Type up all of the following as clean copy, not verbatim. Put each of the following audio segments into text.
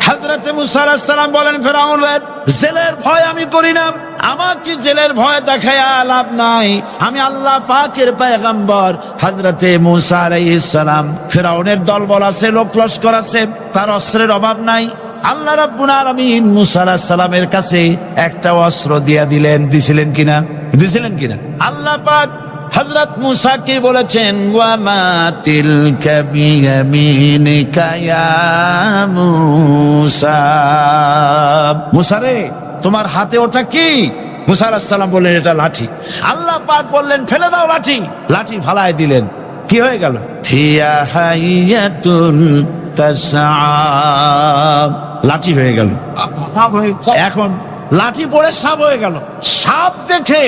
হযরত মুসা আলাইহিস সালাম বলেন, ফেরাউনের জেলের ভয় আমি করি না, আমাকে জেলের ভয় দেখায়া লাভ নাই, আমি আল্লাহ পাকের পয়গম্বর। হযরত মুসা আলাইহিস সালাম, ফেরাউনের দলবল আছে, লোক লস্কর আছে, তার অস্ত্রের অভাব নাই। আল্লাহ রাব্বুল আলামিন মুসা আলাইহিস সালামের কাছে একটা অস্ত্র দিয়া দিলেন। দিছিলেন কিনা আল্লাহ পাক হযরত মুসা কে বলেছেন, ওয়া মা তিলকা বিয়ামিনিকা ইয়া মুসা, মুসা রে তোমার হাতে ওটা কি? মুসা আলাইহিস সালাম বললেন, এটা লাঠি। আল্লাহ পাক বললেন, ফেলে দাও লাঠি। লাঠি ফালায় দিলেন, কি হয়ে গেল? হিয়া হাইয়াতুন তাসআ, লাঠি হয়ে গেল। এখন লাঠি পড়ে সাপ হয়ে গেল। সাপ দেখে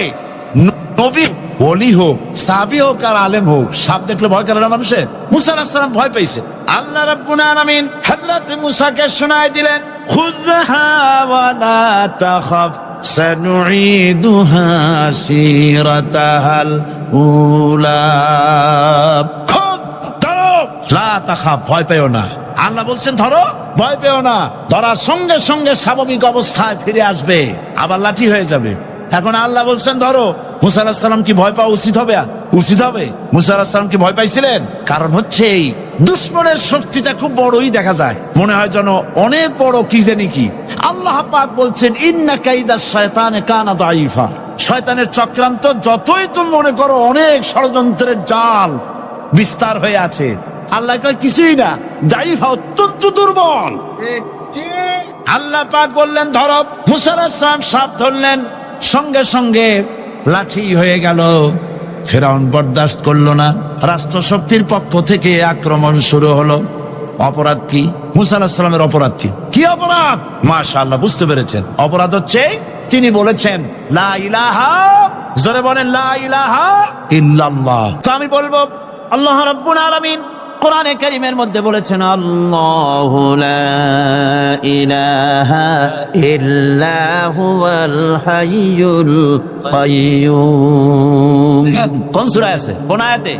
নবী, ওলি হোক, সাহাবী হোক আর আলেম হোক, সাপ দেখলে ভয় করে না মানুষের? মুসা আলাইহিস সালাম ভয় পেয়েছে। আল্লাহ রাব্বুল আলামিন হযরত মুসাকে শোনায় দিলেন, খুযহা ওয়া লা তাখাফ সানুঈদুহা সিরাতাহাল উলা, ধরো, লা তাখাফ, ভয় পেও না। আল্লাহ বলছেন ধরো, ভয় পেও না। ধরার সঙ্গে সঙ্গে স্বাভাবিক অবস্থায় ফিরে আসবে, আবার লাঠি হয়ে যাবে। এখন আল্লাহ বলছেন ধরো। মুসা আলাইহিস সালাম কি ভয় পাওয়া উচিত হবে? মুসা আলাইহিস সালাম কি ভয় পাইছিলেন? কারণ হচ্ছে এই দুশমনের শক্তিটা খুব বড়ই দেখা যায়, মনে হয় যেন অনেক বড়, কি জানি কি। আল্লাহ পাক বলছেন, ইন্না কাইদাশ শায়তানে কানা দাঈফা, শয়তানের চক্রান্ত যতই তুমি মনে করো অনেক ষড়যন্ত্রের জাল বিস্তার হয়ে আছে, আল্লাহ কয় কিছুই না, দাঈফা, অত্যন্ত দুর্বল। আল্লাহ পাক বললেন ধরো। মুসা আলাইহিস সালাম সাপ ধরলেন, সঙ্গে সঙ্গে লাঠি হয়ে গেল। ফেরাউন বরদাস্ত করলো না, রাষ্ট্রশক্তির পক্ষ থেকে আক্রমণ শুরু হলো। অপরাধ কি? মুসা আলাইহিস সালামের অপরাধ কি অপরাধ? মাশাআল্লাহ, বুঝতে পেরেছেন। অপরাধ হচ্ছে তিনি বলেছেন লা ইলাহা, জোরে বলেন লা ইলাহা ইল্লাল্লাহ। তো আমি বলবো, আল্লাহ রাব্বুল আলামিন কোরআনে কারীমের মধ্যে বলেছেন, আল্লাহু লা ইলাহা ইল্লা হুয়াল হাইয়ুল কাইয়্যুম। কোন সূরা আছে? কোন আয়াতে?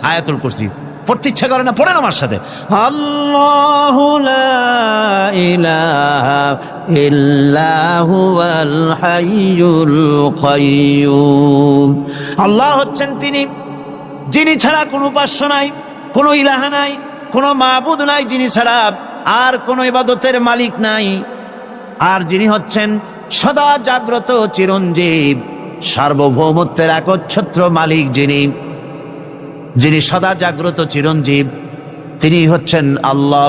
আয়াতুল কুরসি। পড়তে ইচ্ছা করে না? পড়েন আমার সাথে, আল্লাহু লা ইলাহা ইল্লা হুয়াল হাইয়ুল কাইয়্যুম। আল্লাহ হচ্ছেন তিনি, যিনি ছাড়া কোনো উপাস্য নাই, কোনো ইলাহা নাই, কোনো মাবুদ নাই যিনি ছাড়া, আর কোনো ইবাদতের মালিক নাই। আর যিনি হচ্ছেন সদা জাগ্রত চিরঞ্জীব, সার্বভৌমত্বের একচ্ছত্র মালিক, যিনি সদা জাগ্রত চিরঞ্জীব, তিনি হচ্ছেন আল্লাহ।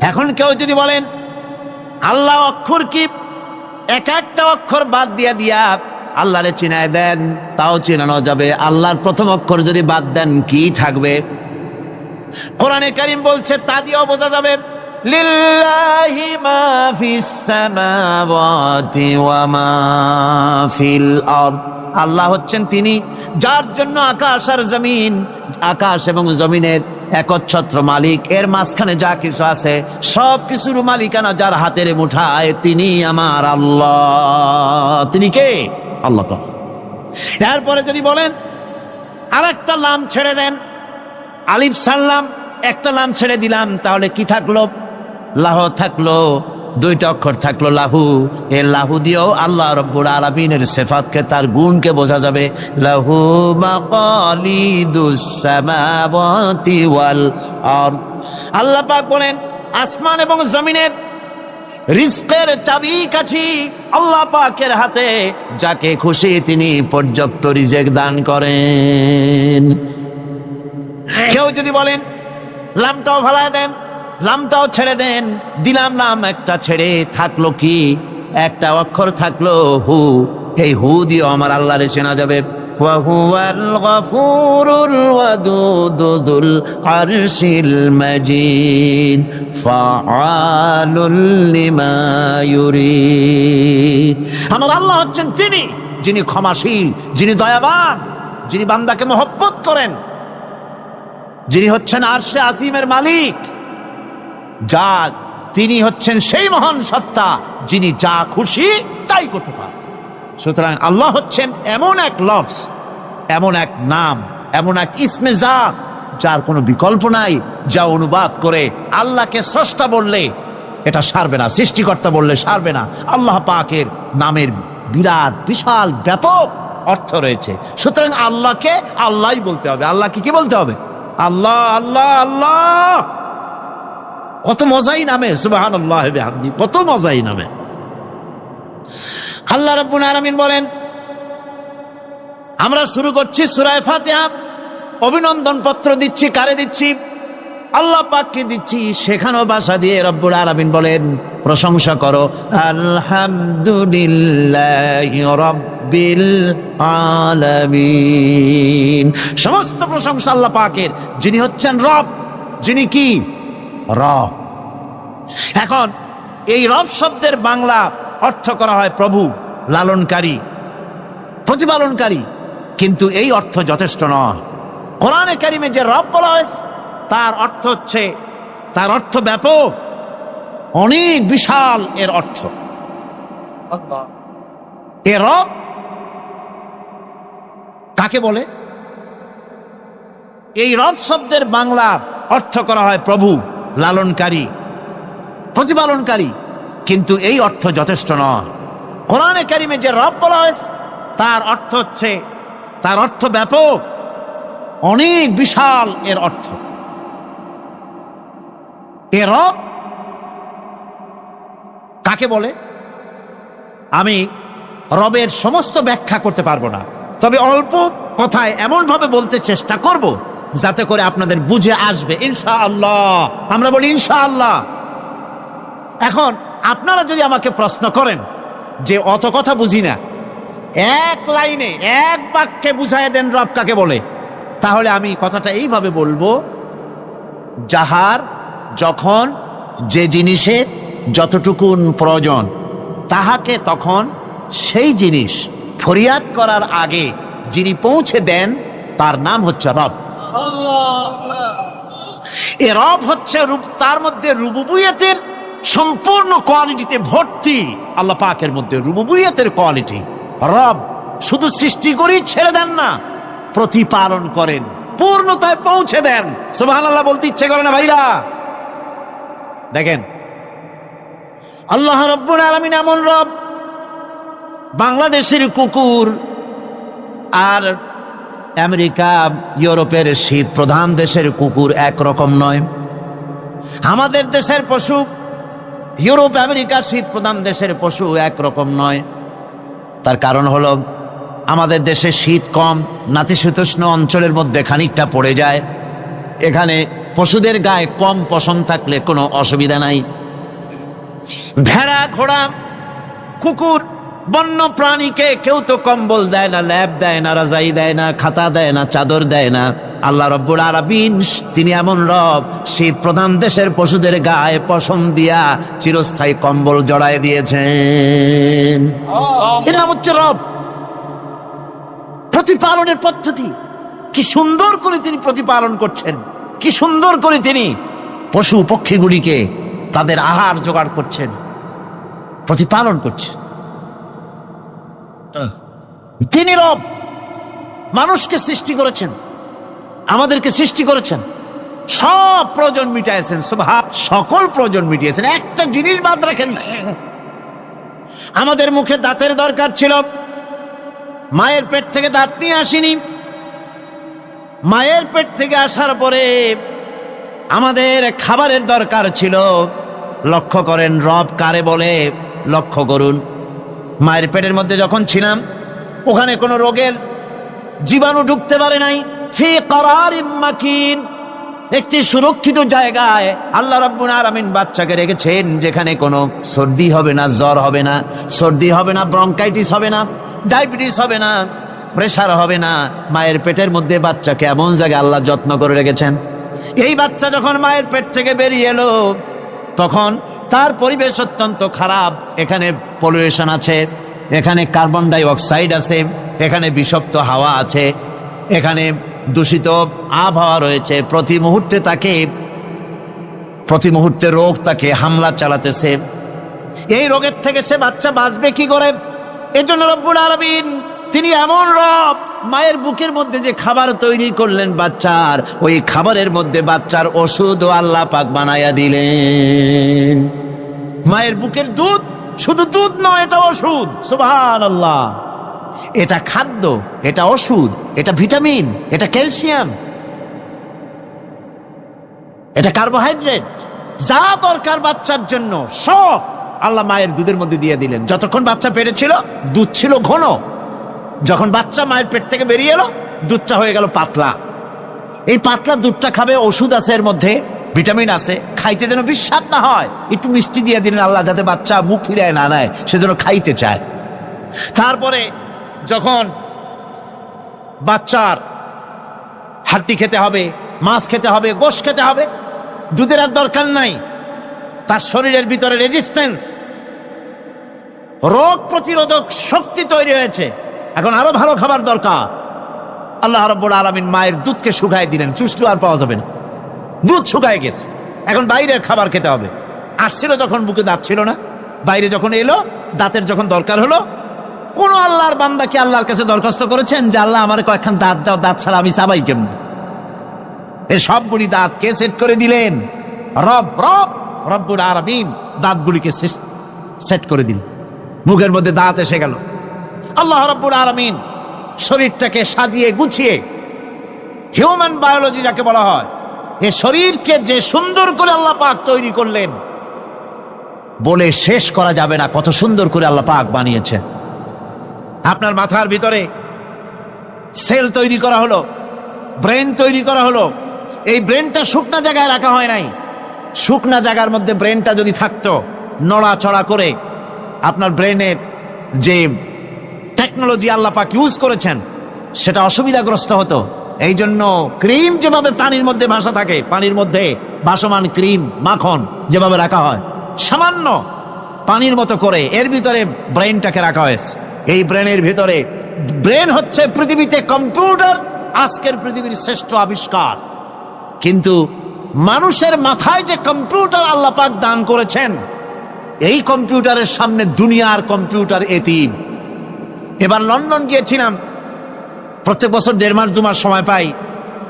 এখন কেউ যদি বলেন আল্লাহ অক্ষর কি, এক একটা অক্ষর বাদ দিয়া আল্লাহরে চিনায় দেন, তাও চিনানো যাবে। আল্লাহর প্রথম অক্ষর যদি বাদ দেন, কি থাকবে? কোরআনে কারীম বলছে, তা দিয়েও বোঝা যাবে, লিল্লাহি মা ফিস সামাওয়াতি ওয়া মা ফিল আরদ। আল্লাহ হচ্ছেন তিনি, যার জন্য আকাশ আর জমিন, আকাশ এবং জমিনের একচ্ছত্র মালিক। এর মাঝখানে যা কিছু আছে সব কিছুর মালিকানা যার হাতের মুঠায়, তিনি আমার আল্লাহ। তিনি কে? আল্লাহ। এরপরে যদি বলেন আর একটা লাম ছেড়ে দেন, আলিফ সাল্লাম, একটা লাম ছেড়ে দিলাম, তাহলে কি থাকলো? লাহ থাকলো, দুইটা অক্ষর থাকলো লাহু। এ লাহু দিয়েও আল্লাহ রব্বুল আলামিনের সিফাতকে, তার গুণকে বোঝা যাবে। লাহু মাকালিদুস সামাওয়াতি ওয়াল আরদ। আল্লাহ পাক বলেন, আসমান এবং জমিনের রিজকের চাবি কাঠি আল্লাহ পাকের হাতে, যাকে খুশি তিনি পর্যাপ্ত রিজেক দান করেন। কেউ যদি বলেন লামটাও ভালায় দেন, লামটাও ছেড়ে দেন, দিলাম লাম একটা ছেড়ে, থাকলো কি? একটা অক্ষর থাকলো হু। এই হু দিয়ে আমার আল্লাহরে চেনা যাবে। ওয়া হুয়াল গফুরুল ওয়াদুদুল আরশিল মাজিদ ফাআলুল লিমা ইউরিদ। আমার আল্লাহ হচ্ছেন তিনি, যিনি ক্ষমাশীল, যিনি দয়াবান, যিনি বান্দাকে মহব্বত করেন, যিনি হচ্ছেন আরশে আজিমের মালিক, তিনি হচ্ছেন সেই মহান সত্তা যিনি যা খুশি তাই করতে পারেন। সুতরাং আল্লাহ হচ্ছেন এমন এক লফজ, এমন এক নাম, এমন এক ইসমে জাত, যার কোনো বিকল্প নাই, যা অনুবাদ করে আল্লাহকে স্রষ্টা বললে এটা সারবে না, সৃষ্টিকর্তা বললে সারবে না। আল্লাহ পাকের নামের বিরাট বিশাল ব্যাপক অর্থ রয়েছে। সুতরাং আল্লাহকে আল্লাহই বলতে হবে। আল্লাহকে কি বলতে হবে? আল্লাহ আল্লাহ আল্লাহ। কত মজাই নামে, সুবহানাল্লাহ ওয়া বিহামদিহি, কত মজাই নামে। আল্লাহ রাব্বুল আলামিন বলেন, আমরা শুরু করছি সূরা ফাতিহা। অভিনন্দন পত্র দিচ্ছি, কারে দিচ্ছি? আল্লাহ পাককে দিচ্ছি। সেখানেও ভাষা দিয়ে রব্বুল আলামিন বলেন, প্রশংসা করো, আলহামদুলিল্লাহি রাব্বিল আলামিন। সমস্ত প্রশংসা আল্লাহ পাকের, যিনি হচ্ছেন রব। যিনি কি? রব। এখন এই রব শব্দের বাংলা অর্থ করা হয় প্রভু, লালনকারী, প্রতিপালনকারী, কিন্তু এই অর্থ যথেষ্ট নয়। কোরআনে কারিমে যে রব বলা হয়েছে তার অর্থ হচ্ছে, তার অর্থ ব্যাপক, অনেক বিশাল এর অর্থ। এ রব কাকে বলে? এই রব শব্দের বাংলা অর্থ করা হয় প্রভু, লালনকারী, প্রতিপালনকারী, কিন্তু এই অর্থ যথেষ্ট নয়। কোরআনে কারিমে যে রব বলা হয়েছে তার অর্থ হচ্ছে, তার অর্থ ব্যাপক, অনেক বিশাল এর অর্থ। এ রব কাকে বলে? আমি রবের সমস্ত ব্যাখ্যা করতে পারবো না, তবে অল্প কথায় এমন ভাবে বলতে চেষ্টা করব যাতে করে আপনাদের বুঝে আসবে ইনশাআল্লাহ। আমরা বলি ইনশাআল্লাহ। এখন আপনারা যদি আমাকে প্রশ্ন করেন যে অত কথা বুঝি না, এক লাইনে এক বাক্যে বুঝায় দেন রব কাকে বলে, তাহলে আমি কথাটা এইভাবে বলবো, যাহার যখন যে জিনিসের যতটুকুন প্রয়োজন তাহাকে তখন সেই জিনিস ফরিয়াদ করার আগে যিনি পৌঁছে দেন তার নাম হচ্ছে রব। এ রব হচ্ছে তার মধ্যে রুবুবিয়তের সম্পূর্ণ কোয়ালিটিতে ভর্তি। আল্লাহ পাকের মধ্যে রুবুবিয়তের কোয়ালিটি। রব শুধু সৃষ্টি করেই ছেড়ে দেন না, প্রতিপালন করেন, পূর্ণতায় পৌঁছে দেন। সুবহানাল্লাহ বলতে ইচ্ছে করে না ভাইরা? দেখেন, আল্লাহ রাব্বুল আলামিন এমন রব। বাংলাদেশের কুকুর আর আমেরিকা, ইউরোপের শীত প্রধান দেশের কুকুর একরকম নয়। আমাদের দেশের পশু, ইউরোপ আমেরিকা শীত প্রধান দেশের পশু একরকম নয়। তার কারণ হলো আমাদের দেশে শীত কম, নাতিশীতোষ্ণ অঞ্চলের মধ্যে খানিকটা পড়ে যায়। এখানে পশুদের গায়ে কম পশম থাকলে কোনো অসুবিধা নাই। ভেড়া, ঘোড়া, কুকুর, বন্য প্রাণীকে কেউ তো কম্বল দেয় না, ল্যাপ দেয় না, রাজাই দেয় না, খাতা দেয় না, চাদর দেয় না। আল্লাহ রাব্বুল আলামিন তিনি এমন রব, শীত প্রধান দেশের পশুদের গায়ে পশম দিয়া চিরস্থায়ী কম্বল জড়ায় দিয়েছেন। এটা হচ্ছে রব। প্রতিপালনের পদ্ধতি কি সুন্দর করে তিনি প্রতিপালন করছেন, কি সুন্দর করে তিনি পশু পক্ষীগুলিকে তাদের আহার জোগাড় করছেন, প্রতিপালন করছেন। তিনি রব। মানুষকে সৃষ্টি করেছেন, আমাদেরকে সৃষ্টি করেছেন, সব প্রয়োজন মিটাইছেন, সকল প্রয়োজন মিটিয়েছেন, একটা জিনিস বাদ রাখেন না। আমাদের মুখে দাঁতের দরকার ছিল, মায়ের পেট থেকে দাঁত নিয়ে আসিনি। মায়ের পেট থেকে আসার পরে আমাদের খাবারের দরকার ছিল। লক্ষ্য করেন রব কারে বলে, লক্ষ্য করুন। মায়ের পেটের মধ্যে যখন ছিলাম ওখানে কোনো রোগের জীবাণু ঢুকতে পারে নাই। ফি করারিম মাকিন, একটি সুরক্ষিত জায়গায় আল্লাহ রাব্বুল আলামিন বাচ্চাকে রেখেছেন, যেখানে কোনো সর্দি হবে না, জ্বর হবে না, সর্দি হবে না, ব্রঙ্কাইটিস হবে না, ডায়াবেটিস হবে না, প্রেসার হবে না। মায়ের পেটের মধ্যে বাচ্চাকে এমন জায়গায় আল্লাহ যত্ন করে রেখেছেন। এই বাচ্চা যখন মায়ের পেট থেকে বেরিয়ে এলো তখন তার পরিবেশ অত্যন্ত খারাপ। এখানে পলিউশন আছে, এখানে কার্বন ডাই অক্সাইড আছে, এখানে বিষাক্ত হাওয়া আছে, এখানে দূষিত আবহাওয়া রয়েছে। প্রতি মুহূর্তে রোগ তাকে হামলা চালাতেছে। এই রোগের থেকে সে বাচ্চা বাঁচবে কি করে? এজন্য রব্বুল আলামিন তিনি এমন রব মায়ের বুকের মধ্যে যে খাবার তৈরি করলেন বাচ্চার, ওই খাবারের মধ্যে বাচ্চার ওষুধ আল্লাহ পাক বানায়া দিলেন। মায়ের বুকের দুধ শুধু দুধ নয়, এটা ওষুধ। সুবহানাল্লাহ। এটা খাদ্য, এটা ওষুধ, এটা ভিটামিন, এটা ক্যালসিয়াম, এটা কার্বোহাইড্রেট, যা দরকার বাচ্চার জন্য সব আল্লাহ মায়ের দুধের মধ্যে দিয়ে দিলেন। যতক্ষণ বাচ্চা পেটে ছিল দুধ ছিল ঘন, যখন বাচ্চা মায়ের পেট থেকে বেরিয়ে এলো দুধটা হয়ে গেল পাতলা। এই পাতলা দুধটা খাবে, ওষুধ আছে এর মধ্যে, ভিটামিন আছে, খাইতে যেন বিস্বাদ না হয় একটু মিষ্টি দিয়ে দিলেন আল্লাহ, যাতে বাচ্চা মুখ ফিরায় না নেয়, সে যেন খাইতে চায়। তারপরে যখন বাচ্চার হাড্ডি খেতে হবে, মাছ খেতে হবে, গোশত খেতে হবে, দুধের আর দরকার নাই। তার শরীরের ভিতরে রেজিস্ট্যান্স, রোগ প্রতিরোধক শক্তি তৈরি হয়েছে, এখন আরো ভালো খাবার দরকার। আল্লাহ রাব্বুল আলামিন মায়ের দুধকে শুকায় দিলেন, চুষলো আর পাওয়া যাবে না, দুধ শুকায় গেছে, এখন বাইরের খাবার খেতে হবে। আসছিল যখন বুকে দাঁত ছিল না, বাইরে যখন এলো দাঁতের যখন দরকার হলো, কোন আল্লাহর বান্দা কি আল্লাহর কাছে দরখাস্ত করেছেন যে আল্লাহ আমার কয়েকখান দাঁত দাও, দাঁত ছাড়া আমি চাবাই কেমন? এই সবগুলি দাঁত কে সেট করে দিলেন? রব্বুল আলামিন দাঁতগুলিকে সেট করে দিলেন, মুখের মধ্যে দাঁত এসে গেল। আল্লাহ রব্বুল আলামিন শরীরটাকে সাজিয়ে গুছিয়ে, হিউম্যান বায়োলজি যাকে বলা হয়, এই শরীরকে যে সুন্দর করে আল্লাহ পাক তৈরি করলেন বলে শেষ করা যাবে না, কত সুন্দর করে আল্লাহ পাক বানিয়েছেন। আপনার মাথার ভিতরে সেল তৈরি করা হলো, ব্রেন তৈরি করা হলো। এই ব্রেনটা শুকনা জায়গায় রাখা হয় নাই। শুকনা জায়গার মধ্যে ব্রেনটা যদি থাকতো, নড়াচড়া করে আপনার ব্রেনের যে টেকনোলজি আল্লাহ পাক ইউজ করেছেন সেটা অসুবিধাগ্রস্ত হতো। এই জন্য ক্রিম যেভাবে পানির মধ্যে ভাসা থাকে, পানির মধ্যে ভাসমান ক্রিম মাখন যেভাবে রাখা হয়, সামান্য পানির মতো করে এর ভিতরে ব্রেনটাকে রাখা হয়েছে। এই ব্রেনের ভিতরে, ব্রেন হচ্ছে পৃথিবীতে কম্পিউটার, আজকের পৃথিবীর শ্রেষ্ঠ আবিষ্কার। কিন্তু মানুষের মাথায় যে কম্পিউটার আল্লাহ পাক দান করেছেন, এই কম্পিউটারের সামনে দুনিয়ার কম্পিউটার এতিম। এবার লন্ডন গিয়েছিলাম, প্রত্যেক বছর 1.5 মাস 2 মাস সময় পাই,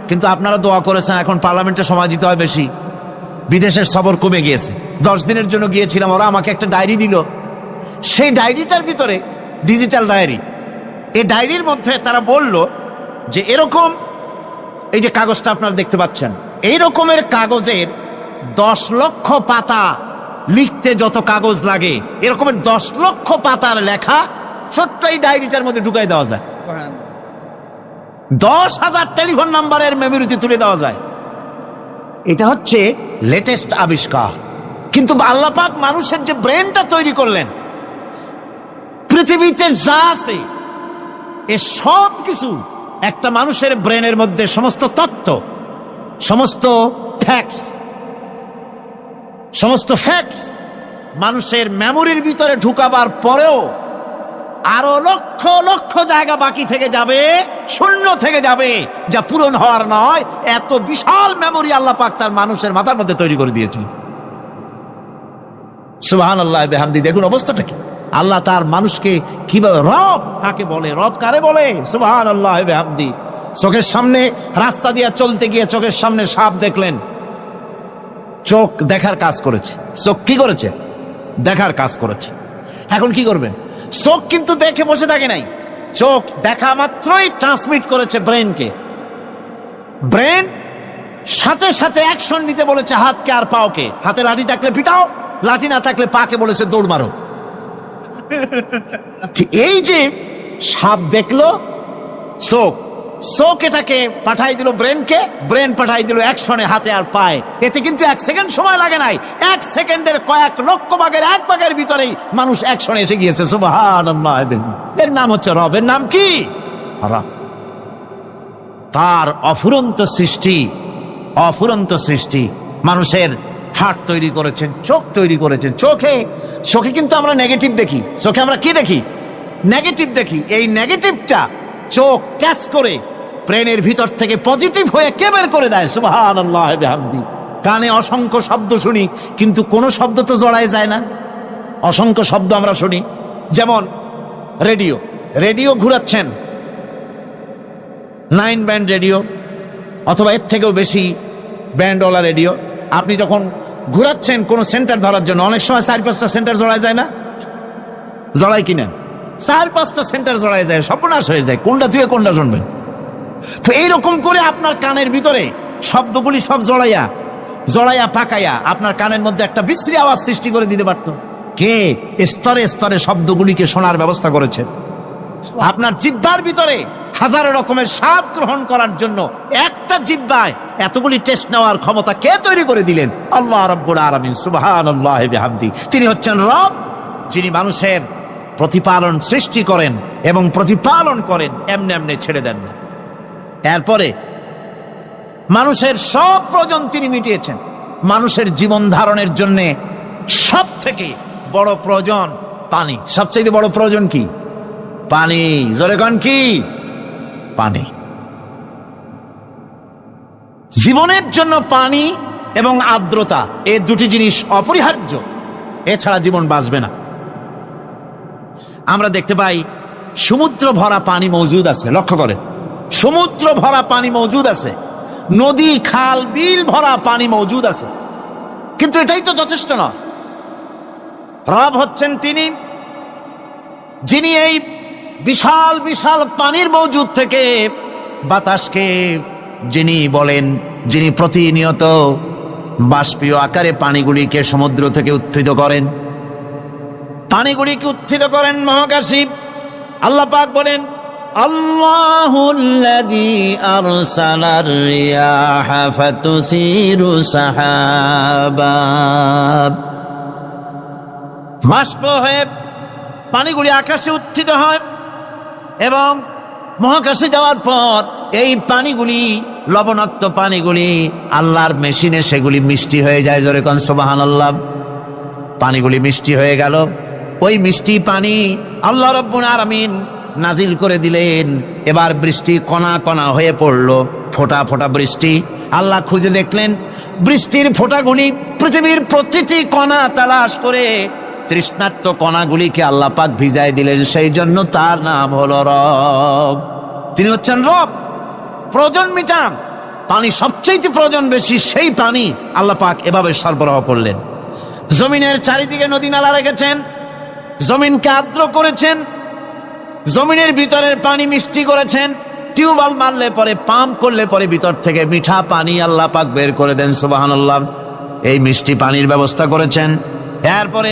কিন্তু আপনারা দোয়া করেছেন এখন পার্লামেন্টে সময় দিতে হয় বেশি, বিদেশের সফর কমে গিয়েছে। 10 দিনের জন্য গিয়েছিলাম, ওরা আমাকে একটা ডায়েরি দিল। সেই ডায়েরিটার ভিতরে, ডিজিটাল ডায়েরি, এই ডায়েরির মধ্যে তারা বলল যে এরকম, এই যে কাগজটা আপনারা দেখতে পাচ্ছেন, এই রকমের কাগজের 10 লক্ষ পাতা লিখতে যত কাগজ লাগে, এরকমের 10 লক্ষ পাতার লেখা ছোট্ট এই ডায়েরিটার মধ্যে ঢুকাই দেওয়া যায়। 10,000 টেলিফোন নাম্বারের মেমোরিতে তুলে দেওয়া যায়। এটা হচ্ছে লেটেস্ট আবিষ্কার। কিন্তু আল্লাহ পাক মানুষের যে ব্রেনটা তৈরি করলেন, পৃথিবীতে যা আছে এ সব কিছু একটা মানুষের ব্রেনের মধ্যে, সমস্ত তথ্য, সমস্ত ফ্যাক্টস মানুষের মেমোরির ভিতরে ঢুকাবার পরেও আরো লক্ষ লক্ষ জায়গা বাকি থেকে যাবে, শূন্য থেকে যাবে, যা পূরণ হওয়ার নয়। এত বিশাল মেমোরি আল্লাহ পাক তার মানুষের মাথার মধ্যে তৈরি করে দিয়েছেন। সুবহানাল্লাহ বিহামদি। দেখুন অবস্থাটা কি, আল্লাহ তার মানুষকে কিভাবে, রব কাকে বলে, রব কারে বলে, সুবহানাল্লাহ বিহামদি। চোখের সামনে রাস্তা দিয়ে চলতে গিয়ে চোখের সামনে সাপ দেখলেন, চোখ দেখার কাজ করেছে। চোখ কি করেছে? দেখার কাজ করেছে। এখন কি করবেন? চোখ কিন্তু দেখে বসে থাকে নাই, চোখ দেখা মাত্রই ট্রান্সমিট করেছে ব্রেনকে। ব্রেন সাথে সাথে অ্যাকশন নিতে বলেছে হাতকে আর পাওকে। হাতে লাঠি থাকলে পিটাও, লাঠি না থাকলে পাকে বলেছে দৌড় মারো। এই যে সাপ দেখলো, চোখ এটাকে পাঠাই দিল ব্রেনকে, ব্রেন পাঠাই দিল অ্যাকশনে হাতে আর পায়ে। এতে কিন্তু 1 সেকেন্ড সময় লাগে নাই, 1 সেকেন্ডের কয়েক লক্ষ ভাগের 1 ভাগের ভিতরেই মানুষ অ্যাকশনে এসে গিয়েছে। সুবহানাল্লাহ। এর নাম হচ্ছে রব। এর নাম কি? রব। তার অফুরন্ত সৃষ্টি। মানুষের হার্ট তৈরি করেছেন, চোখ তৈরি করেছেন। চোখে কিন্তু আমরা নেগেটিভ দেখি, চোখে আমরা কি দেখি? নেগেটিভ দেখি। এই নেগেটিভটা চোখ ক্যাচ করে ব্রেনের ভিতর থেকে পজিটিভ হয়ে কে বের করে দেয়? সুবহানাল্লাহ বিহামদি। কানে অসংখ্য শব্দ শুনি, কিন্তু কোনো শব্দ তো জড়ায় যায় না। অসংখ্য শব্দ আমরা শুনি, যেমন রেডিও ঘুরাচ্ছেন, 9 ব্যান্ড রেডিও অথবা এর থেকেও বেশি ব্যান্ডওয়ালা রেডিও, আপনি যখন ঘুরাচ্ছেন কোন সেন্টার ধরার জন্য, অনেক সময় 4-5টা সেন্টার জড়ায় যায় না? জড়ায় কিনা? 4-5টা সেন্টার জড়ায় যায়, সর্বনাশ হয়ে যায়, কোনটা থেকে কোনটা শুনবেন। তো এইরকম করে আপনার কানের ভিতরে শব্দগুলি সব জড়াইয়া পাকাইয়া আপনার কানের মধ্যে একটা বিশ্রী আওয়াজ সৃষ্টি করে দিতে পারত। কে স্তরে স্তরে শব্দগুলিকে শোনার ব্যবস্থা করেছেন? আপনার জিহ্বার ভিতরে হাজারো রকমের স্বাদ গ্রহণ করার জন্য একটা জিহ্বায় এতগুলি টেস্ট নেওয়ার ক্ষমতা কে তৈরি করে দিলেন? আল্লাহ রাব্বুল আলামিন সুবহানাল্লাহি বিহামদি। তিনি হচ্ছেন রব, যিনি মানুষের প্রতিপালন সৃষ্টি করেন এবং প্রতিপালন করেন, এমনি এমনি ছেড়ে দেন না। এরপরে মানুষের সব প্রয়োজন তিনি মিটিয়েছেন। মানুষের জীবন ধারণের জন্য সব থেকে বড় প্রয়োজন পানি। সবচেয়ে বড় প্রয়োজন কি? পানি। জোরে কোন কি? পানি। জীবনের জন্য পানি এবং আর্দ্রতা, এই দুটি জিনিস অপরিহার্য, এছাড়া জীবন বাঁচবে না। আমরা দেখতে পাই সমুদ্র ভরা পানি মজুদ আছে, লক্ষ্য করেন, সমুদ্র ভরা পানি মজুদ আছে, নদী খাল বিল ভরা পানি মজুদ আছে, কিন্তু এটাই তো যথেষ্ট নয়। রব হচ্ছেন তিনি যিনি এই বিশাল বিশাল পানির মজুদ থেকে বাতাসকে যিনি বলেন, যিনি প্রতিনিয়ত বাষ্পীয় আকারে পানিগুলিকে সমুদ্র থেকে উত্থিত করেন, পানিগুলিকে উত্থিত করেন মহাকাশী। আল্লাহ পাক বলেন, আল্লাহুল্লাযী আরসালার রিয়াহা ফাতুসিরু সাহাবা। বাষ্প হয়ে পানিগুলি আকাশে উত্থিত হয় এবং মহাকাশে যাওয়ার পর এই পানিগুলি, লবণাক্ত পানিগুলি আল্লাহর মেশিনে সেগুলি মিষ্টি হয়ে যায়। জোরে কোন সুবহানাল্লাহ। পানিগুলি মিষ্টি হয়ে গেল, ওই মিষ্টি পানি আল্লাহ রাব্বুল আলামিন নাজিল করে দিলেন। এবার বৃষ্টি কণা কণা হয়ে পড়লো, ফোঁটা ফোঁটা বৃষ্টি। আল্লাহ খুঁজে দেখলেন বৃষ্টির ফোঁটাগুলি পৃথিবীর প্রতিটি কণা তালাশ করে তৃষ্ণার্ত কণাগুলিকে আল্লাহ পাক ভিজায় দিলেন। সেই জন্য তার নাম হলো রব। তিনি হচ্ছেন রব, প্রয়োজন মিটান। পানি সবচেয়ে প্রয়োজন বেশি, সেই পানি আল্লাহ পাক এভাবে সরবরাহ করলেন। জমিনের চারিদিকে নদী নালা রেখেছেন, জমিনকে আর্দ্র করেছেন, জমিনের ভিতরের পানি মিষ্টি করেছেন। টিউবওয়েল মারলে পরে, পাম্প করলে পরে ভিতর থেকে মিঠা পানি আল্লাহ পাক বের করে দেন। সুবহানাল্লাহ। এই মিষ্টি পানির ব্যবস্থা করেছেন। এরপরে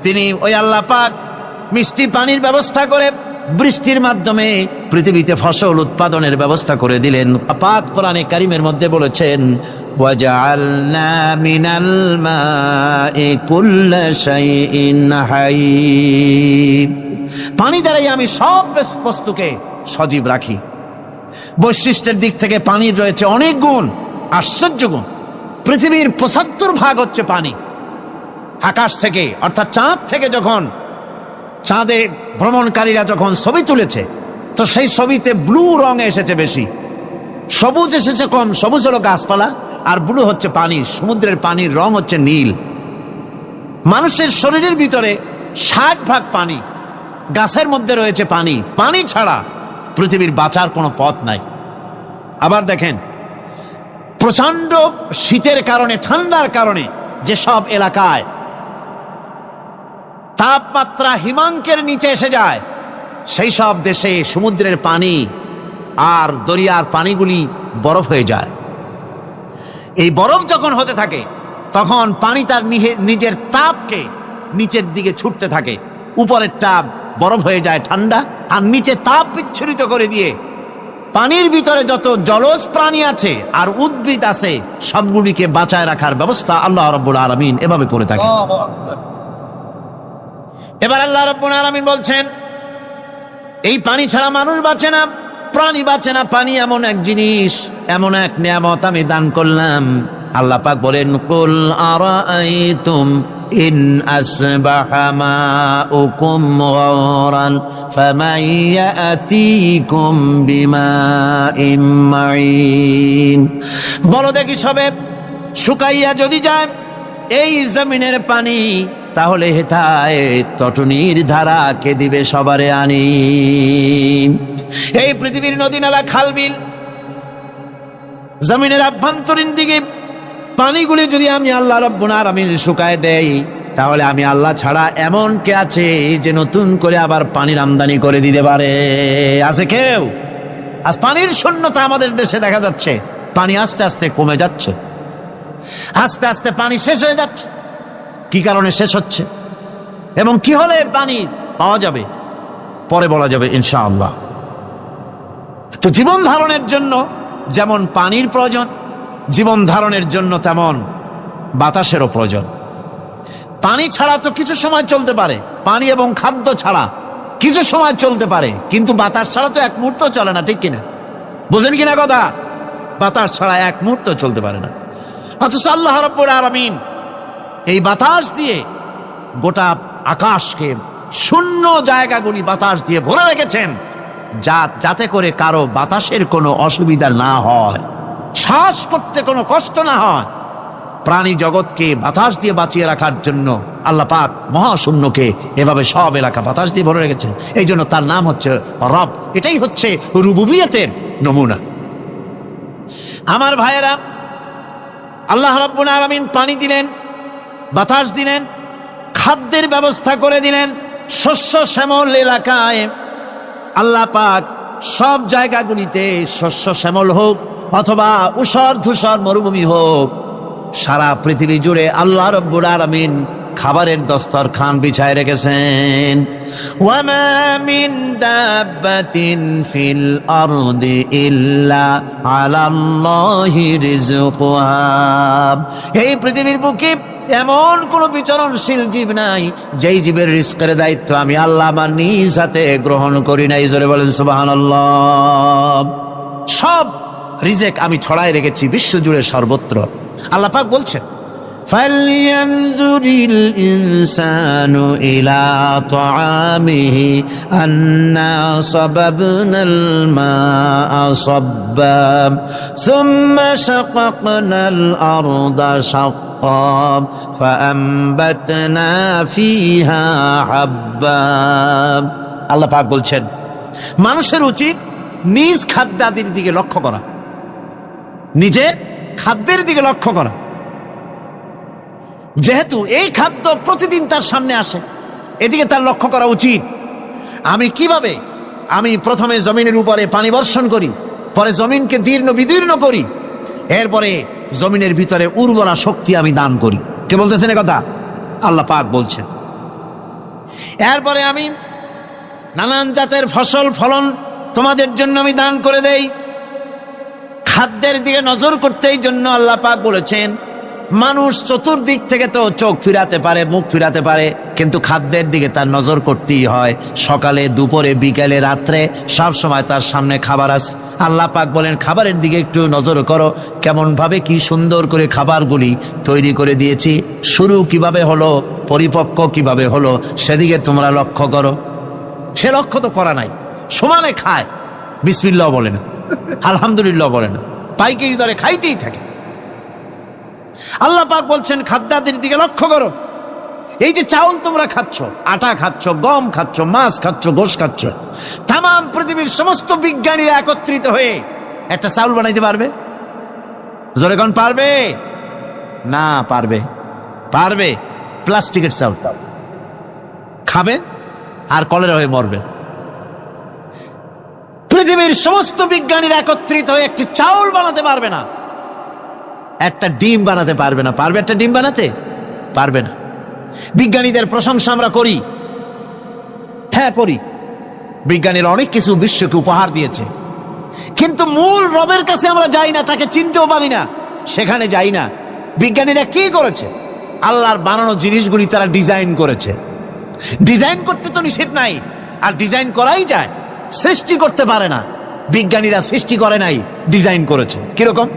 তিনি ওই আল্লাহ পাক মিষ্টি পানির ব্যবস্থা করে বৃষ্টির মাধ্যমে পৃথিবীতে ফসল উৎপাদনের ব্যবস্থা করে দিলেন। পাক কোরআনে কারিমের মধ্যে বলেছেন, ওয়াজআলনা মিনাল মাই কুল্লা শাইইন হাই। পানি দ্বারাই আমি সব বস্তুকে সজীব রাখি। বৈশিষ্ট্যের দিক থেকে পানির রয়েছে অনেক গুণ, আশ্চর্য গুণ। পৃথিবীর ৭৫% হচ্ছে পানি। আকাশ থেকে অর্থাৎ চাঁদ থেকে যখন চাঁদে ভ্রমণকারীরা যখন ছবি তুলেছে, তো সেই ছবিতে ব্লু রং এসেছে বেশি, সবুজ এসেছে কম। সবুজ হলো গাছপালা, আর ব্লু হচ্ছে পানি। সমুদ্রের পানির রং হচ্ছে নীল। মানুষের শরীরের ভিতরে ৬০% পানি, গাছের মধ্যে রয়েছে পানি। পানি ছাড়া পৃথিবীর বাঁচার কোনো পথ নাই। আবার দেখেন, প্রচন্ড শীতের কারণে, ঠান্ডার কারণে যেসব এলাকায় তাপমাত্রা হিমাঙ্কের নিচে এসে যায়, সেই সব দেশে সমুদ্রের পানি আর দরিয়ার পানিগুলি বরফ হয়ে যায়। এই বরফ যখন হতে থাকে, তখন পানি তার নিজের তাপকে নিচের দিকে ছুটতে থাকে। উপরের তাপ বরফ হয়ে যায় ঠান্ডা, আর নিচে তাপ বিচ্ছুরিত করে দিয়ে পানির ভিতরে যত জলজ প্রাণী আছে আর উদ্ভিদ আছে, সবগুলিকে বাঁচায় রাখার ব্যবস্থা আল্লাহ রাব্বুল আলামিন এভাবে করে থাকে। এবার আল্লাহ রাব্বুল আলামিন বলছেন, এই পানি ছাড়া মানুষ বাঁচে না, প্রাণী বাঁচে না। পানি এমন এক জিনিস, এমন এক নিয়ামত আমি দান করলাম। আল্লাহ পাক বলেন, কুল আরাআইতুম ইন আসবাহা মাউকুম গাওরান ফামান ইয়াতিকুম বিমাইন মাইন। বলো দেখি, সবে শুকাইয়া যদি যায় এই জমিনের পানি, তাহলে হেথায় তটনির ধারা কে দিবে সবারে আনি। এই পৃথিবীর নদী নালা খালবিল জমিনের আভ্যন্তরীণ দিকে পানিগুলি যদি আমি আল্লাহ রাব্বুল আলামিন শুকায় দেই, তাহলে আমি আল্লাহ ছাড়া এমন কে আছে যে নতুন করে আবার পানির আমদানি করে দিতে পারে? আছে কেউ? আজ পানির শূন্যতা আমাদের দেশে দেখা যাচ্ছে। পানি আস্তে আস্তে কমে যাচ্ছে, আস্তে আস্তে পানি শেষ হয়ে যাচ্ছে। কি কারণে শেষ হচ্ছে এবং কি হলে পানি পাওয়া যাবে পরে বলা যাবে ইনশাআল্লাহ। তো জীবন ধারণের জন্য যেমন পানির প্রয়োজন, জীবন ধারণের জন্য তেমন বাতাসেরও প্রয়োজন। পানি ছাড়া তো কিছু সময় চলতে পারে, পানি এবং খাদ্য ছাড়া কিছু সময় চলতে পারে, কিন্তু বাতাস ছাড়া তো এক মুহূর্ত চলে না, ঠিক কিনা? বুঝেন কিনা কথা? বাতাস ছাড়া এক মুহূর্ত চলতে পারে না। অথচ আল্লাহ রাব্বুল আলামিন এই বাতাস দিয়ে গোটা আকাশকে, শূন্য জায়গাগুলি বাতাস দিয়ে ভরে রেখেছেন, যাতে করে কারো বাতাসের কোনো অসুবিধা না হয়, শ্বাস করতে কোনো কষ্ট না হয়। প্রাণী জগৎকে বাতাস দিয়ে বাঁচিয়ে রাখার জন্য আল্লাহ পাক মহাশূন্যকে এভাবে সব এলাকা বাতাস দিয়ে ভরে রেখেছেন। এই জন্য তার নাম হচ্ছে রব। এটাই হচ্ছে রুবুবিয়তের নমুনা। আমার ভাইয়েরা, আল্লাহ রাব্বুল আলামিন পানি দিলেন, বাতাস দিলেন, খাদ্যের ব্যবস্থা করে দিলেন। শস্য শ্যামল এলাকায় আল্লাহ পাক সব জায়গাগুলিতে শস্য শ্যামল হোক অথবা উষর ধূসর মরুভূমি হোক, সারা পৃথিবী জুড়ে আল্লাহ রাব্বুল আলামিন খাবারের দস্তরখান বিছায় রেখেছেন। ওয়ামা মিন দাব্বাতিন ফিল আরদি ইল্লা আলাল্লাহি রিজকুহা। এই পৃথিবীর বুকে এমন কোন বিচরণশীল জীব নাই যেই জীবের রিজকের দায়িত্ব আমি আল্লাহ আমার নিজ হাতে গ্রহণ করি নাই। জোরে বলেন সুবহানাল্লাহ। সব রিজেক আমি ছড়াই রেখেছি বিশ্বজুড়ে সর্বত্র। আল্লাহ পাক বলছেন, ফালইয়ানজুরিল ইনসানু ইলা তাআমিহি আন্না সাবাবনাল মাআ সাব্বা সুম্মা শাকাকনাল আরদা শাক্কা ফাআমবাতনা ফিহা হাব্বা। আল্লাহ পাক বলছেন, মানুষের উচিত নিজ খাদ্যাদির দিকে লক্ষ্য করা, নিজে খাদ্যের দিকে লক্ষ্য করা। যেহেতু এই খাদ্য প্রতিদিন তার সামনে আসে, এদিকে তার লক্ষ্য করা উচিত। আমি কিভাবে, আমি প্রথমে জমিনের উপরে পানি বর্ষণ করি, পরে জমিনকে দীর্ণ বিদীর্ণ করি, এরপরে জমিনের ভিতরে উর্বরা শক্তি আমি দান করি। কে বলতেছেন কথা? আল্লাহ পাক বলছেন। এরপরে আমি নানান জাতের ফসল ফলন তোমাদের জন্য আমি দান করে দেই। খাদ্যের দিকে নজর করতে এই জন্য আল্লাহ পাক বলেছেন, মানুষ চতুর্দিক থেকে তো চোখ ফিরাতে পারে, মুখ ফিরাতে পারে, কিন্তু খাদ্যের দিকে তার নজর করতেই হয়। সকালে, দুপুরে, বিকেলে, রাত্রে সব সময় তার সামনে খাবার আছে। আল্লাহ পাক বলেন, খাবারের দিকে একটু নজর করো, কেমন ভাবে কি সুন্দর করে খাবারগুলি তৈরি করে দিয়েছি, শুরু কিভাবে হলো, পরিপক্ক কিভাবে হলো, সেদিকে তোমরা লক্ষ্য করো। সে লক্ষ্য তো করা নাই, সমানে খায়, বিসমিল্লাহ বলে না, আলহামদুলিল্লাহ বলে না, পাইকারি দরে খাইতেই থাকে। আল্লাহ পাক বলছেন, খাদ্যাদির দিকে লক্ষ্য করো। এই যে চাউল তোমরা খাচ্ছ, আটা খাচ্ছ, গম খাচ্ছ, মাছ খাচ্ছ, গোশ খাচ্ছ, তাম পৃথিবীর সমস্ত বিজ্ঞানীরা একত্রিত হয়ে একটা চাউল বানাইতে পারবে? জোরে কোন পারবে? না পারবে। পারবে? প্লাস্টিকের চাউল খাবে আর কলেরা হয়ে মরবে। পৃথিবীর সমস্ত বিজ্ঞানীরা একত্রিত হয়ে একটি চাউল বানাতে পারবে না, একটা ডিম বানাতে পারবে না। পারবে একটা ডিম বানাতে? পারবে না। বিজ্ঞানীদের প্রশংসা আমরা করি, হ্যাঁ করি, বিজ্ঞানীরা অনেক কিছু বিশ্বকে উপহার দিয়েছে, কিন্তু মূল রবের কাছে আমরা যাই না, তাকে চিনতেও পারি না, সেখানে যাই না। বিজ্ঞানীরা কি করেছে? আল্লাহর বানানো জিনিসগুলি তারা ডিজাইন করেছে। ডিজাইন করতে তো নিষেধ নাই, আর ডিজাইন করাই যায়, সৃষ্টি করতে পারে না। বিজ্ঞানীরা সৃষ্টি করে নাই, ডিজাইন করেছে। কিরকম?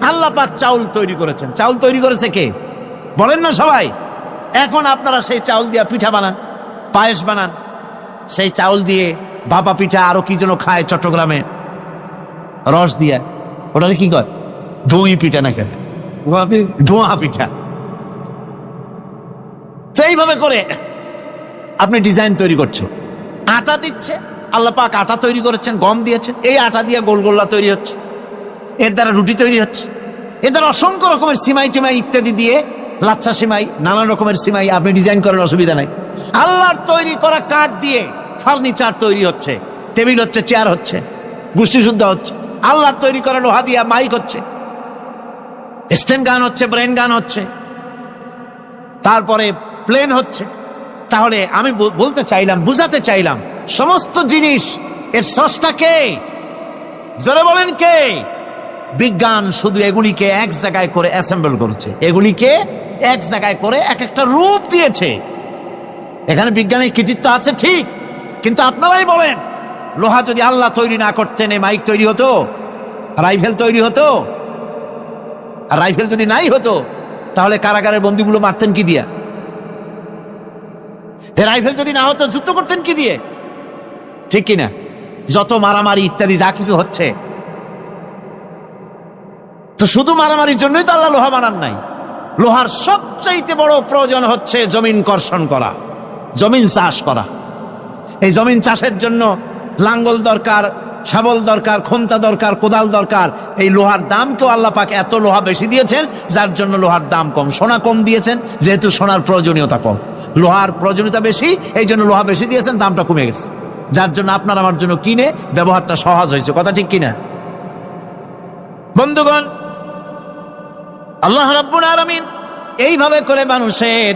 আল্লাহ পাক চাউল তৈরি করেছেন। চাউল তৈরি করেছে কে? বলেন না সবাই। এখন আপনারা সেই চাউল দিয়ে পিঠা বানান, পায়েস বানান, সেই চাউল দিয়ে ভাপা পিঠা, আরো কি যেন খায় চট্টগ্রামে রস দিয়ে, ওটাকে কি কয়? ধুই পিঠা না, কেন ধোঁয়া পিঠা। তো এইভাবে করে আপনি ডিজাইন তৈরি করছেন। আটা দিচ্ছে, আল্লাহ পাক আটা তৈরি করেছেন, গম দিয়েছেন, এই আটা দিয়ে গোলগোল্লা তৈরি হচ্ছে, এর দ্বারা রুটি তৈরি হচ্ছে, এর দ্বারা অসংখ্য রকমের সিমাই টিমাই ইত্যাদি দিয়ে, লাচ্ছা সিমাই, নানান রকমের সিমাই আপনি ডিজাইন করেন, অসুবিধা নাই। আল্লাহর তৈরি করা কাঠ দিয়ে ফার্নিচার তৈরি হচ্ছে, টেবিল হচ্ছে, চেয়ার হচ্ছে, গোষ্ঠী শুদ্ধ হচ্ছে। আল্লাহর তৈরি করা লোহা দিয়া মাইক হচ্ছে, স্ট্যান্ড গান হচ্ছে, ব্রেন গান হচ্ছে, তারপরে প্লেন হচ্ছে। তাহলে আমি বলতে চাইলাম, বুঝাতে চাইলাম, সমস্ত জিনিস এর স্রষ্টা কে? জোরে বলেন কে? বিজ্ঞান শুধু এগুলিকে এক জায়গায় করে অ্যাসেম্বল করেছে, এগুলিকে এক জায়গায় করে এক একটা রূপ দিয়েছে। এখানে বিজ্ঞানের কৃতিত্ব আছে ঠিক, কিন্তু আপনারাই বলেন, লোহা যদি আল্লাহ তৈরি না করতেন, মাইক তৈরি হতো, রাইফেল তৈরি হতো? আর রাইফেল যদি নাই হতো তাহলে কারাগারের বন্দীগুলো মারতেন কি দিয়া? রাইফেল যদি না হতো যুদ্ধ করতেন কি দিয়ে? ঠিক কিনা? যত মারামারি ইত্যাদি যা কিছু হচ্ছে, তো শুধু মারামারির জন্যই তো আল্লাহ লোহা বানান নাই। লোহার সবচাইতে বড় প্রয়োজন হচ্ছে জমিন কর্ষণ করা, জমিন চাষ করা। এই জমিন চাষের জন্য লাঙ্গল দরকার, শাবল দরকার, খন্তা দরকার, কোদাল দরকার। এই লোহার দাম কেউ আল্লাহ পাক এত লোহা বেশি দিয়েছেন, যার জন্য লোহার দাম কম। সোনা কম দিয়েছেন, যেহেতু সোনার প্রয়োজনীয়তা কম, লোহার প্রয়োজনীয়তা বেশি, এই জন্য লোহা বেশি দিয়েছেন, দামটা কমে গেছে, যার জন্য আপনার আমার জন্য কিনে ব্যবহারটা সহজ হয়েছে। কথা ঠিক কিনা বন্ধুগণ? আল্লাহ রাব্বুল আলামিন এইভাবে করে মানুষের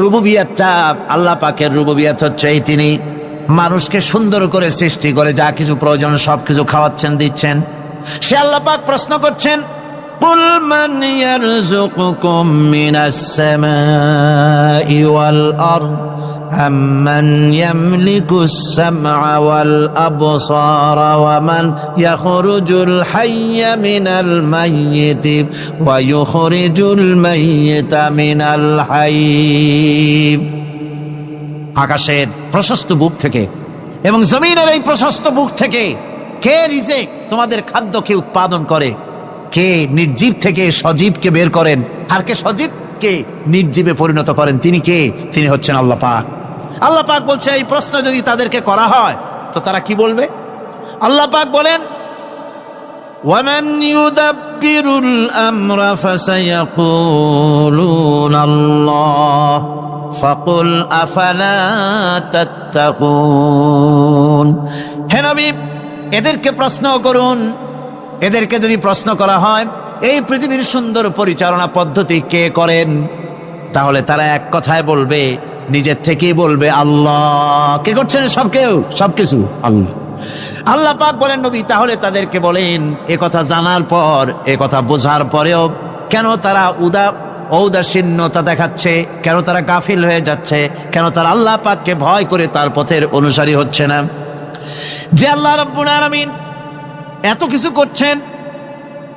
রুবুবিয়াতটা, আল্লাহ পাকের রুবুবিয়াত হচ্ছে এই, তিনি মানুষকে সুন্দর করে সৃষ্টি করে যা কিছু প্রয়োজন সবকিছু খাওয়াচ্ছেন, দিচ্ছেন। সে আল্লাহ পাক প্রশ্ন করছেন, কুল মান ইয়ারযুকুকুম মিনাস সামাই ওয়াল আরদ আম্মান ইয়ামলিকুস সামআ ওয়াল আবসারা ওয়া মান ইয়াখরুজুল হাইয়্যা মিনাল মাইয়িতি ওয়া ইউখরিজুল মাইয়িতা মিনাল হাইয়্য। আকাশের প্রশস্ত বুক থেকে এবং জমিনের এই প্রশস্ত বুক থেকে কে রিজেক, তোমাদের খাদ্যকে উৎপাদন করে? কে নির্জীব থেকে সজীবকে বের করেন? আর কে সজীবকে নির্জীবে পরিণত করেন? তিনি কে? তিনি হচ্ছেন আল্লাহ পাক। আল্লাহ পাক বলছেন, এই প্রশ্ন যদি তাদেরকে করা হয় তো তারা কি বলবে? আল্লাহ পাক বলেন, ওয়ামান ইউদাব্বিরুল আমরা ফাসায়াকুলুনা আল্লাহ ফাকুল আফালা তাত্তাকুন। হে নবী, এদেরকে প্রশ্ন করুন। এদেরকে যদি প্রশ্ন করা হয় এই পৃথিবীর সুন্দর পরিচালনা পদ্ধতি কে করেন, তাহলে তারা এক কথায় বলবে, নিজের থেকেই বলবে আল্লাহ। কে করছেন? সবকিছু আল্লাহ। আল্লাহ পাক বলেন, নবী তাহলে তাদেরকে বলেন, এ কথা জানার পর, এ কথা বোঝার পরেও কেন তারা ঔদাসীন্যতা দেখাচ্ছে? কেন তারা গাফিল হয়ে যাচ্ছে? কেন তারা আল্লাহ পাককে ভয় করে তার পথের অনুসারী হচ্ছে না? যে আল্লাহ রাব্বুল আলামিন এত কিছু করছেন,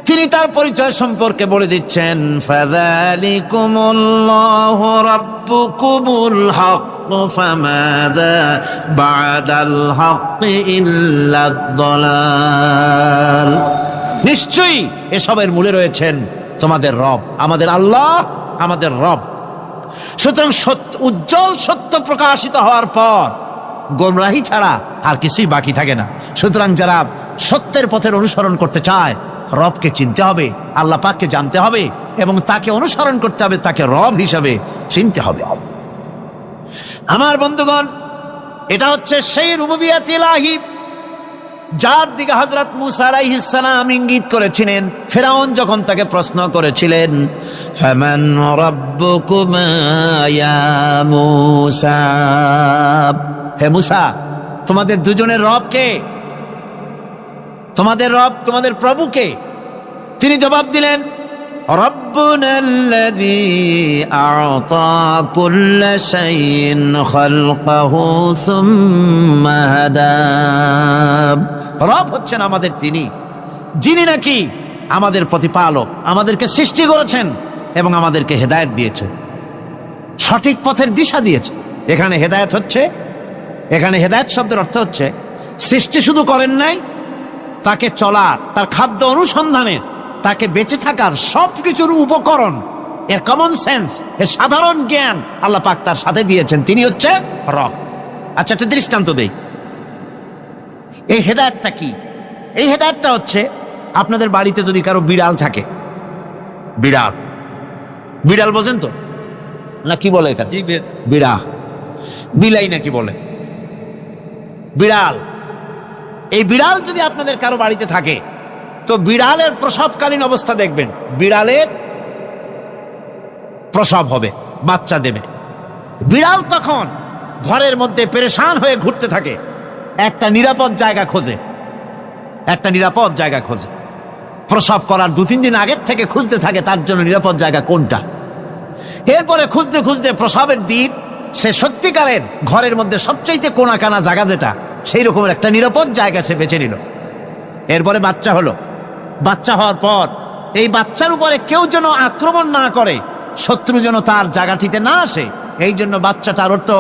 তিনি তার পরিচয় সম্পর্কে বলে দিচ্ছেন, ফাযালিকুমুল্লাহু রাব্বুকুমুল হক ফামাযা বা'দাল হক ইল্লাদ দালাল। নিশ্চয়ই এসবের মূলে রয়েছেন তোমাদের রব, আমাদের আল্লাহ, আমাদের রব। সুতরাং উজ্জ্বল সত্য প্রকাশিত হওয়ার পর গোমরাহি ছাড়া আর কিছুই বাকি থাকে না। সুতরাং যারা সত্যের পথের অনুসরণ করতে চায়, রবকে চিনতে হবে, আল্লাহ পাককে জানতে হবে এবং তাকে অনুসরণ করতে হবে, তাকে রব হিসাবে চিনতে হবে। আমার বন্ধুগণ, এটা হচ্ছে সেই রুবুবিয়াত ইলাহি যার দিকে হযরত মূসা আলাইহিস সালাম ইঙ্গিত করেছিলেন ফিরআউন যখন তাকে প্রশ্ন করেছিলেন, ফামান রাব্বুকুমা ইয়া মূসা। হে মূসা, তোমাদের দুজনের রব কে? তোমাদের রব, তোমাদের প্রভু কে? তিনি জবাব দিলেন, রব্বুনাল্লাযী আ'তা কুল্লা শাইইন খালকাহু সুম্মা হাদা। রব হচ্ছেন আমাদের তিনি, যিনি নাকি আমাদের প্রতিপালক, আমাদেরকে সৃষ্টি করেছেন এবং আমাদেরকে হেদায়েত দিয়েছেন, সঠিক পথের দিশা দিয়েছেন। এখানে হেদায়েত হচ্ছে, এখানে হেদায়েত শব্দের অর্থ হচ্ছে সৃষ্টি শুধু করেন নাই, তাকে চলার, তার খাদ্য অনুসন্ধানের, তাকে বেঁচে থাকার সবকিছুর উপকরণ এর কমন সেন্স, এর সাধারণ জ্ঞান আল্লাহ পাক তার সাথে দিয়েছেন, তিনি হচ্ছে রব। আচ্ছা, একটা দৃষ্টান্ত দেই। এই হেদায়েতটা কি? এই হেদায়েতটা হচ্ছে, আপনাদের বাড়িতে যদি কারো বিড়াল থাকে, বিড়াল, বিড়াল বোঝেন তো না? কি বলে এখানে? বিড়াল, বিলাই নাকি বলে, বিড়াল। এই বিড়াল যদি আপনাদের কারো বাড়িতে থাকে, তো বিড়ালের প্রসবকালীন অবস্থা দেখবেন, বিড়ালের প্রসব হবে, বাচ্চা দেবে। বিড়াল তখন ঘরের মধ্যে পেরেশান হয়ে ঘুরতে থাকে, একটা নিরাপদ জায়গা খোঁজে, একটা নিরাপদ জায়গা খোঁজে। প্রসব করার 2-3 দিন আগের থেকে খুঁজতে থাকে তার জন্য নিরাপদ জায়গা কোনটা। এরপরে খুঁজতে খুঁজতে প্রসবের দিন সে সত্যিকারের ঘরের মধ্যে সবচেয়ে কোনা কানা জায়গা যেটা, সেই রকমের একটা নিরাপদ জায়গা সে বেছে নিল। এরপরে বাচ্চা হলো। বাচ্চা হওয়ার পর এই বাচ্চার উপরে কেউ যেন আক্রমণ না করে, শত্রু যেন তার জায়গাটিতে না আসে, এই জন্য বাচ্চাটার ওর তো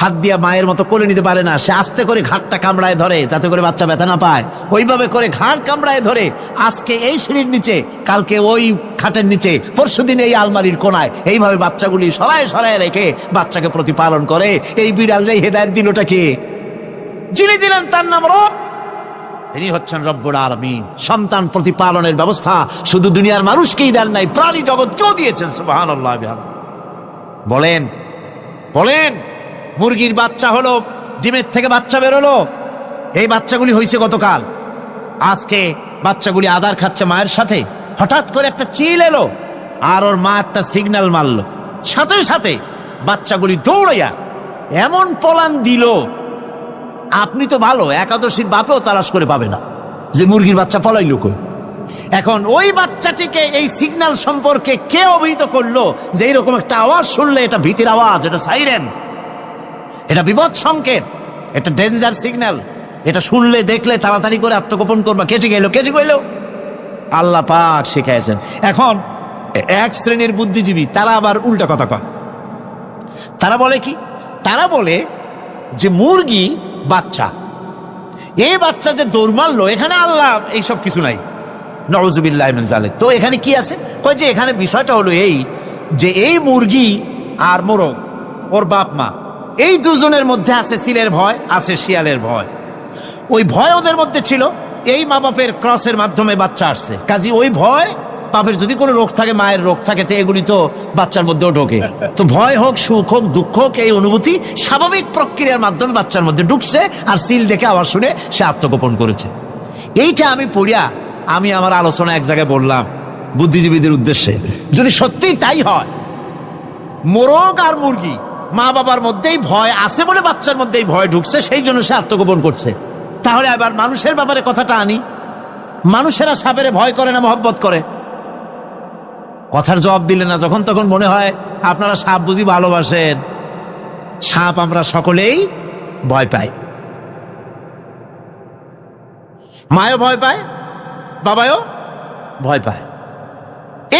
হাত দিয়া মায়ের মতো কোলে নিতে পারে না, সে আস্তে করে ঘাটটা কামড়ায় ধরে যাতে করে বাচ্চা ব্যথা না পায়। ওইভাবে করে ঘাড় কামড়ায় ধরে, আজকে এই সিঁড়ির নিচে, কালকে ওই খাটের নিচে, পরশুদিন এই আলমারির কোনায়, এইভাবে বাচ্চাগুলি সরায় সরায় রেখে বাচ্চাকে প্রতিপালন করে। এই বিড়ালটাই হেদায়েত দিলটা কে? যিনি দিলেন তার নাম রব, তিনি হচ্ছেন রব্বুল আলামিন। সন্তান প্রতিপালনের ব্যবস্থা শুধু দুনিয়ার মানুষকেই দেন নাই, প্রাণী জগৎকেও দিয়েছেন। সুবহানাল্লাহ। বলেন বলেন, মুরগির বাচ্চা হলো, ডিমের থেকে বাচ্চা বেরোলো, এই বাচ্চাগুলি হয়েছে গতকাল, আজকে বাচ্চাগুলি আদার খাচ্ছে মায়ের সাথে। হঠাৎ করে একটা চিল এলো, আর ওর মা একটা সিগন্যাল মারলো, সাথে সাথে বাচ্চাগুলি দৌড়াইয়া এমন পলান দিল, আপনি তো ভালো একাদশীর বাপেও তালাশ করে পাবে না যে মুরগির বাচ্চা পলাইলো কই। এখন ওই বাচ্চাটিকে এই সিগন্যাল সম্পর্কে কে অবহিত করলো যে এইরকম একটা আওয়াজ শুনলে এটা ভীতির আওয়াজ, এটা সাইরেন, এটা বিপদ সংকেত, এটা ডেঞ্জার সিগন্যাল, এটা শুনলে দেখলে তাড়াতাড়ি করে আত্মগোপন করবা। কে শিখাইলো? কে শিখাইলো? আল্লাহ পাক শিখাইছেন। এখন এক শ্রেণীর বুদ্ধিজীবী তারা আবার উল্টা কথা কয়। তারা বলে কি? তারা বলে যে মুরগি বাচ্চা, এই বাচ্চা যে দৌড় মারলো, এখানে আল্লাহ এইসব কিছু নাই, নাউযুবিল্লাহি মিন যালিক। তো এখানে কি আছে? কয় যে এখানে বিষয়টা হলো এই যে এই মুরগি আর মোরগ, ওর বাপ মা, এই দুজনের মধ্যে আছে চিলের ভয়, আছে শিয়ালের ভয়। ওই ভয় ওদের মধ্যে ছিল, এই মা বাপের ক্রসের মাধ্যমে বাচ্চা আসছে, কাজী ওই ভয়, বাপের যদি কোনো রোগ থাকে, মায়ের রোগ থাকে, তো এগুলি তো বাচ্চার মধ্যেও ঢোকে। তো ভয় হোক, সুখ হোক, দুঃখ হোক, এই অনুভূতি স্বাভাবিক প্রক্রিয়ার মাধ্যমে বাচ্চার মধ্যে ঢুকছে, আর সিল দেখে আওয়াজ শুনে সে আত্মগোপন করেছে। এইটা আমি পড়িয়া আমি আমার আলোচনা এক জায়গায় বললাম বুদ্ধিজীবীদের উদ্দেশ্যে, যদি সত্যিই তাই হয়, মোরগ আর মুরগি মা বাবার মধ্যেই ভয় আছে বলে বাচ্চার মধ্যেই ভয় ঢুকছে, সেই জন্য সে আত্মগোপন করছে, তাহলে আবার মানুষের ব্যাপারে কথাটা আনি। মানুষেরা সাপেরে ভয় করে না মহব্বত করে? কথার জবাব দিলে না, যখন তখন মনে হয় আপনারা সাপ বুঝি ভালোবাসেন। সাপ আমরা সকলেই ভয় পাই, মায়ও ভয় পায়, বাবাও ভয় পায়।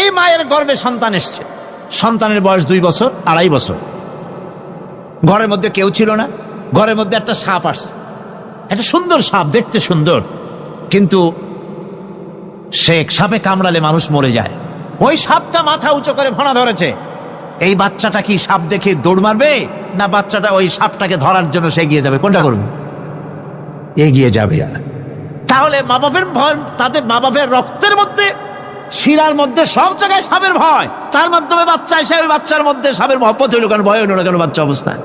এই মায়ের গর্ভে সন্তান এসছে, সন্তানের বয়স 2 বছর, 2.5 বছর, ঘরের মধ্যে কেউ ছিল না, ঘরের মধ্যে একটা সাপ আসছে, একটা সুন্দর সাপ, দেখতে সুন্দর, কিন্তু সে সাপে কামড়ালে মানুষ মরে যায়। ওই সাপটা মাথা উঁচু করে ফোনা ধরেছে। এই বাচ্চাটা কি সাপ দেখে দৌড় মারবে, না বাচ্চাটা ওই সাপটাকে ধরার জন্য সে এগিয়ে যাবে? কোনটা করবে? এগিয়ে যাবে। তাহলে মা বাপের ভয়, তাদের মা বাপের রক্তের মধ্যে, শিরার মধ্যে, সব জায়গায় সাপের ভয়, তার মাধ্যমে বাচ্চা এসে ওই বাচ্চার মধ্যে সাপের মহব্বত হইল কেন, ভয় হইল না কেন বাচ্চা অবস্থায়?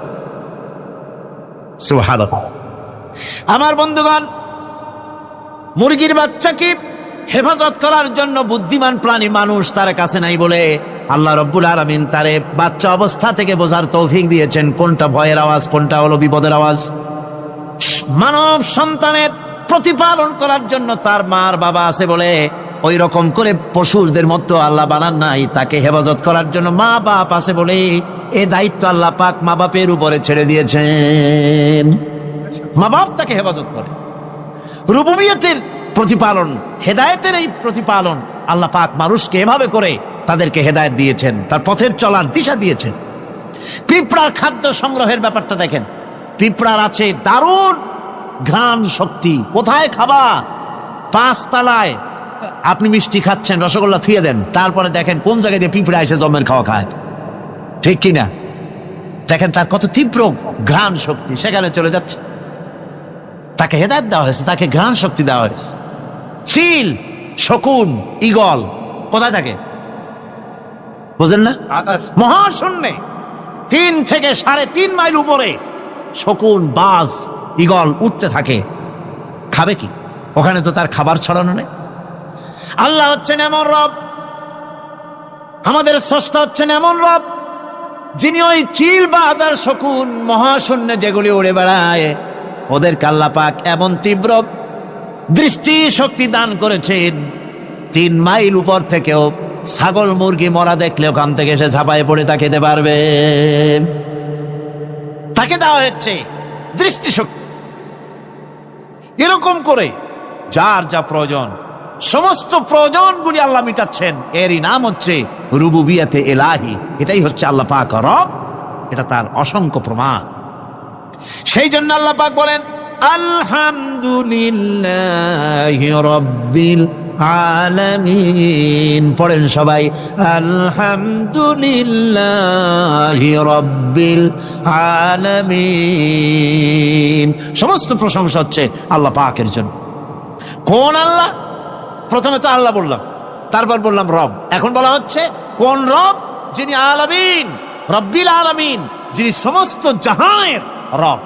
সুবহানাল্লাহ। আমার বন্ধুগণ, মুরগির বাচ্চাকে হেফাজত করার জন্য বুদ্ধিমান প্রাণী মানুষ তার কাছে নাই বলে আল্লাহ রব্বুল আলামিন তারে বাচ্চা অবস্থা থেকে বোঝার তৌফিক দিয়েছেন কোনটা ভয়ের আওয়াজ, কোনটা হলো বিপদের আওয়াজ। মানব সন্তানের প্রতিপালন করার জন্য তার মার বাবা আছে বলে ওই রকম করে পশুদের মতো আল্লাহ বানান নাই, তাকে হেফাজত করার জন্য মা বাপ আছে বলে এই দায়িত্ব আল্লাহ পাক মা বাপের উপরে ছেড়ে দিয়েছেন। মা বাপ তাকে হেফাজত করে। রুবুবিয়তের প্রতিপালন, হেদায়েতের এই প্রতিপালন আল্লাহ পাক মানুষকে এভাবে করে তাদেরকে হেদায়েত দিয়েছেন, তার পথের চলার দিশা দিয়েছেন। পিঁপড়ার খাদ্য সংগ্রহের ব্যাপারটা দেখেন, পিঁপড়ার আছে দারুণ ঘ্রাণ শক্তি, কোথায় খাবা? 5 তলায় আপনি মিষ্টি খাচ্ছেন, রসগোল্লা থুয়ে দেন, তারপরে দেখেন কোন জায়গায় দিয়ে পিঁপড়ে এসে জমের খাওয়া খায়, ঠিক কিনা? দেখেন তার কত তীব্র ঘ্রাণ শক্তি, সেখানে চলে যাচ্ছে। তাকে হেদায়েত দেওয়া হয়েছে, তাকে ঘ্রাণ শক্তি দেওয়া হয়েছে। চিল, শকুন, ঈগল কোথায় থাকে বুঝেন না? মহাশূন্যে 3 থেকে 3.5 মাইল উপরে শকুন, বাজ, ঈগল উঠতে থাকে। খাবে কি? ওখানে তো তার খাবার ছড়ানো নেই। আল্লাহ হচ্ছেন এমন রব, আমাদের স্রষ্টা হচ্ছেন এমন রব, যিনি ওই চিল, বাজ আর শকুন মহাশূন্যে যেগুলি উড়ে বেড়ায়, ওদেরকে আল্লাহ পাক এমন তীব্র দৃষ্টি শক্তি দান করেছেন, 3 মাইল উপর থেকেও ছাগল মুরগি মরা দেখলে ওখান থেকে এসে ঝাঁপায়ে পড়ে তা খেতে পারবে। তাকে দেওয়া হচ্ছে দৃষ্টিশক্তি। এরকম করে যার যা প্রয়োজন, সমস্ত প্রয়োজনগুলি আল্লাহ মিটাচ্ছেন। এরই নাম হচ্ছে রুবুবিয়াতে ইলাহি। এটাই হচ্ছে আল্লাহ পাক রব, এটা তার অসংখ্য প্রমাণ। সেই জন্য আল্লাহ পাক বলেন আলহামদুলিল্লাহি রাব্বিল আলামিন। পড়েন সবাই আলহামদুলিল্লাহি রাব্বিল আলামিন। সমস্ত প্রশংসা হচ্ছে আল্লাহ পাকের জন্য। কোন আল্লাহ? প্রথমে তো আল্লাহ বললাম, তারপর বললাম রব, এখন বলা হচ্ছে কোন রব? যিনি আলামিন, রব্বিল আলামিন, যিনি সমস্ত জাহানের রব।